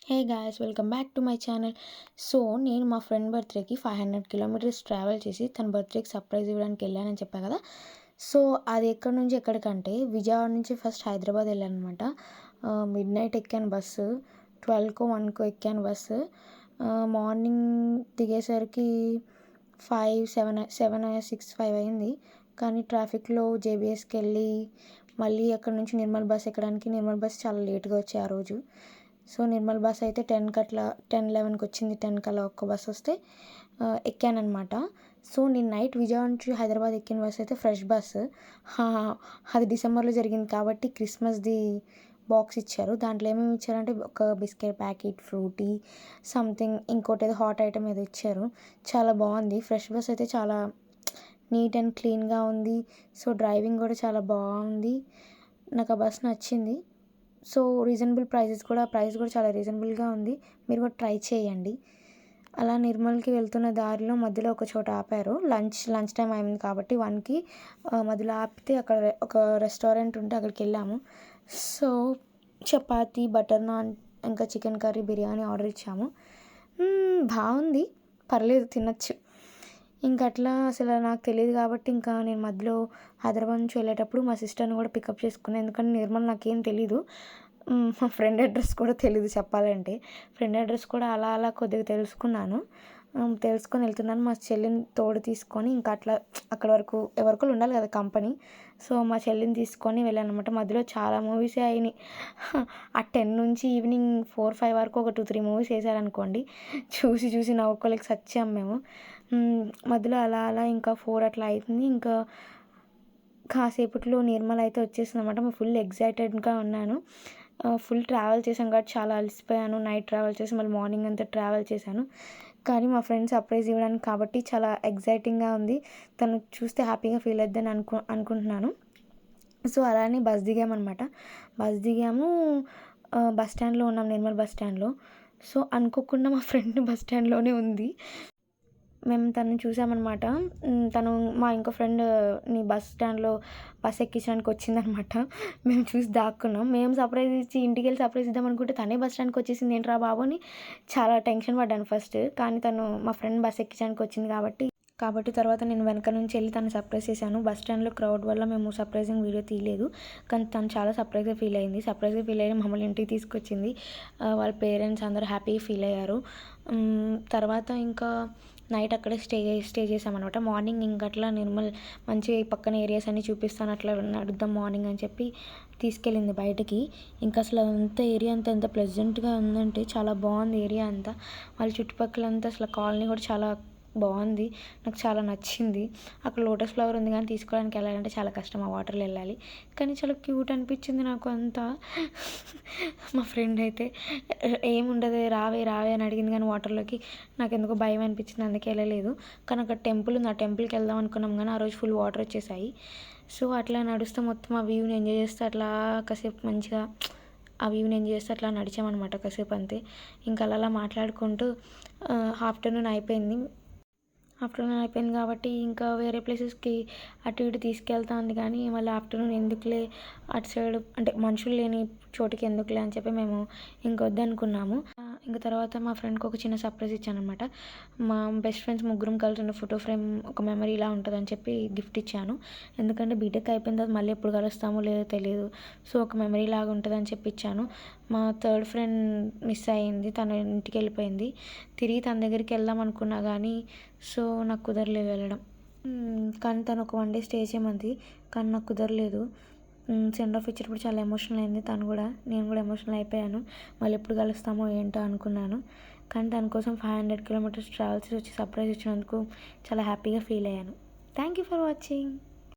Hey guys, welcome back to my channel. So నేను మా friend బర్త్డేకి 500 కిలోమీటర్స్ ట్రావెల్ చేసి తన బర్త్డేకి సర్ప్రైజ్ ఇవ్వడానికి వెళ్ళానని చెప్పా కదా. సో అది ఎక్కడి నుంచి ఎక్కడికంటే విజయవాడ నుంచి ఫస్ట్ హైదరాబాద్ వెళ్ళాను అనమాట. మిడ్ నైట్ ఎక్కాను బస్సు, 12కో 1కో ఎక్కాను బస్సు. మార్నింగ్ దిగేసరికి 5 అయింది. కానీ ట్రాఫిక్లో జేబీఎస్కి వెళ్ళి మళ్ళీ అక్కడ నుంచి నిర్మల్ బస్ ఎక్కడానికి నిర్మల్ బస్ చాలా లేట్గా వచ్చాయి ఆ రోజు. సో నిర్మల్ బస్ అయితే 10కి అట్లా 10-11కి వచ్చింది. 10కి అలా ఒక్క బస్ వస్తే ఎక్కానమాట. సో నేను నైట్ విజయవాడ నుంచి హైదరాబాద్ ఎక్కిన బస్ అయితే ఫ్రెష్ బస్. అది డిసెంబర్లో జరిగింది కాబట్టి క్రిస్మస్ది బాక్స్ ఇచ్చారు. దాంట్లో ఏమేమి ఇచ్చారంటే ఒక బిస్కెట్ ప్యాకెట్, ఫ్రూటీ, సంథింగ్ ఇంకోటి ఏదో హాట్ ఐటమ్ ఏదో ఇచ్చారు. చాలా బాగుంది. ఫ్రెష్ బస్ అయితే చాలా నీట్ అండ్ క్లీన్గా ఉంది. సో డ్రైవింగ్ కూడా చాలా బాగుంది. నాకు ఆ బస్ నచ్చింది. సో ప్రైస్ కూడా చాలా రీజనబుల్గా ఉంది. మీరు కూడా ట్రై చేయండి. అలా నిర్మల్కి వెళ్తున్న దారిలో మధ్యలో ఒక చోట ఆపారు. లంచ్ టైం అయింది కాబట్టి 1కి మధ్యలో ఆపితే అక్కడ ఒక రెస్టారెంట్ ఉంటే అక్కడికి వెళ్ళాము. సో చపాతీ, బటర్ నాన్, ఇంకా చికెన్ కర్రీ, బిర్యానీ ఆర్డర్ ఇచ్చాము. బాగుంది, పర్లేదు, తినచ్చు. ఇంక అట్లా అసలు నాకు తెలియదు కాబట్టి ఇంకా నేను మధ్యలో హైదరాబాద్ నుంచి వెళ్ళేటప్పుడు మా సిస్టర్ని కూడా పికప్ చేసుకున్నాను. ఎందుకంటే నిర్మల్ నాకేం తెలీదు. మా ఫ్రెండ్ అడ్రస్ కూడా తెలీదు చెప్పాలంటే. ఫ్రెండ్ అడ్రస్ కూడా అలా అలా కొద్దిగా తెలుసుకొని వెళ్తున్నాను. మా చెల్లిని తోడు తీసుకొని ఇంకా అట్లా అక్కడ వరకు ఎవరికో ఉండాలి కదా కంపెనీ. సో మా చెల్లిని తీసుకొని వెళ్ళాను అనమాట. మధ్యలో చాలా మూవీసే అయినాయి. ఆ 10 నుంచి ఈవినింగ్ 4-5 వరకు ఒక 2-3 మూవీస్ వేసారనుకోండి. చూసి నవ్వుకోలేక సచ్చాము మేము. మధ్యలో అలా అలా ఇంకా 4 అట్లా అవుతుంది. ఇంకా కాసేపట్లో నిర్మల్ అయితే వచ్చేసింది అనమాట. మేము ఫుల్ ఎగ్జైటెడ్గా ఉన్నాను. ఫుల్ ట్రావెల్ చేశాను కాబట్టి చాలా అలసిపోయాను. నైట్ ట్రావెల్ చేసి మళ్ళీ మార్నింగ్ అంతా ట్రావెల్ చేశాను. కానీ మా ఫ్రెండ్ సర్ప్రైజ్ ఇవ్వడానికి కాబట్టి చాలా ఎగ్జైటింగ్గా ఉంది. తను చూస్తే హ్యాపీగా ఫీల్ అవుద్దని అనుకుంటున్నాను. సో అలానే బస్ దిగామన్నమాట. బస్ స్టాండ్లో ఉన్నాం, నిర్మల్ బస్ స్టాండ్లో. సో అనుకోకుండా మా ఫ్రెండ్ బస్ స్టాండ్లోనే ఉంది. మేము తనని చూసామన్నమాట. తను మా ఇంకో ఫ్రెండ్ని బస్ స్టాండ్లో బస్ ఎక్కించడానికి వచ్చిందనమాట. మేము చూసి దాక్కున్నాం. మేము సర్ప్రైజ్ ఇచ్చి ఇంటికి వెళ్ళి సర్ప్రైజ్ ఇద్దాం అనుకుంటే తనే బస్ స్టాండ్కి వచ్చేసింది. ఏంట్రా బాబు అని చాలా టెన్షన్ పడ్డాను ఫస్ట్. కానీ తను మా ఫ్రెండ్ బస్ ఎక్కించడానికి వచ్చింది కాబట్టి తర్వాత నేను వెనక నుంచి వెళ్ళి తను సర్ప్రైజ్ చేశాను. బస్ స్టాండ్లో క్రౌడ్ వల్ల మేము సర్ప్రైజింగ్ వీడియో తీయలేదు. కానీ తను చాలా సర్ప్రైజ్గా ఫీల్ అయ్యి మమ్మల్ని ఇంటికి తీసుకొచ్చింది. వాళ్ళ పేరెంట్స్ అందరూ హ్యాపీగా ఫీల్ అయ్యారు. తర్వాత ఇంకా నైట్ అక్కడే స్టే చేసామన్నమాట. మార్నింగ్ ఇంకట్లా నిర్మల్ మంచి పక్కన ఏరియాస్ అన్నీ చూపిస్తాను, అట్లా నడుద్దాం మార్నింగ్ అని చెప్పి తీసుకెళ్ళింది బయటకి. ఇంకా అసలు ఏరియా అంతా ఎంత ప్లెజెంట్గా ఉందంటే చాలా బాగుంది ఏరియా అంతా. వాళ్ళ చుట్టుపక్కలంతా అసలు కాలనీ కూడా చాలా బాగుంది. నాకు చాలా నచ్చింది. అక్కడ లోటస్ ఫ్లవర్ ఉంది కానీ తీసుకోవడానికి వెళ్ళాలంటే చాలా కష్టం, ఆ వాటర్లో వెళ్ళాలి. కానీ చాలా క్యూట్ అనిపించింది నాకు అంతా. మా ఫ్రెండ్ అయితే ఏముండదు, రావే అని అడిగింది కానీ వాటర్లోకి. నాకు ఎందుకో భయం అనిపించింది, అందుకే వెళ్ళలేదు. కానీ అక్కడ టెంపుల్ ఉంది, ఆ టెంపుల్కి వెళ్దాం అనుకున్నాం కానీ ఆ రోజు ఫుల్ వాటర్ వచ్చేసాయి. సో అట్లా నడుస్తూ మొత్తం ఆ వ్యూని ఎంజాయ్ చేస్తూ అట్లా కాసేపు మంచిగా ఆ వ్యూని ఎంజాయ్ చేస్తూ అట్లా నడిచామన్నమాట కాసేపు అంతే. ఇంకా అలా మాట్లాడుకుంటూ ఆఫ్టర్నూన్ అయిపోయింది కాబట్టి ఇంకా వేరే ప్లేసెస్కి అటు ఇటు తీసుకెళ్తా ఉంది. కానీ మళ్ళీ ఆఫ్టర్నూన్ ఎందుకులే అటు సైడ్ అంటే మనుషులు లేని చోటుకి ఎందుకులే అని చెప్పి మేము ఇంకొద్దనుకున్నాము. ఇంకా తర్వాత మా ఫ్రెండ్కి ఒక చిన్న సర్ప్రైజ్ ఇచ్చాను అనమాట. మా బెస్ట్ ఫ్రెండ్స్ ముగ్గురం కలిసి ఉన్న ఫోటో ఫ్రేమ్ ఒక మెమరీ ఇలా ఉంటుందని చెప్పి గిఫ్ట్ ఇచ్చాను. ఎందుకంటే బీటెక్ అయిపోయిన తర్వాత మళ్ళీ ఎప్పుడు కలుస్తామో లేదో తెలియదు. సో ఒక మెమరీ లాగా ఉంటుందని చెప్పి ఇచ్చాను. మా థర్డ్ ఫ్రెండ్ మిస్ అయ్యింది, తను ఇంటికి వెళ్ళిపోయింది. తిరిగి తన దగ్గరికి వెళ్దాం అనుకున్నా కానీ సో నాకు కుదరలేదు వెళ్ళడం. కానీ తను ఒక 1 డే స్టే చేయమంది, కానీ నాకు కుదరలేదు. సెండ్ ఆఫ్ ఇచ్చేటప్పుడు చాలా ఎమోషనల్ అయింది తను కూడా, నేను కూడా ఎమోషనల్ అయిపోయాను. మళ్ళీ ఎప్పుడు కలుస్తామో ఏంటో అనుకున్నాను. కానీ దానికోసం 500 కిలోమీటర్స్ ట్రావెల్ చేసి వచ్చి సర్ప్రైజ్ ఇచ్చినందుకు చాలా హ్యాపీగా ఫీల్ అయ్యాను. Thank you for watching.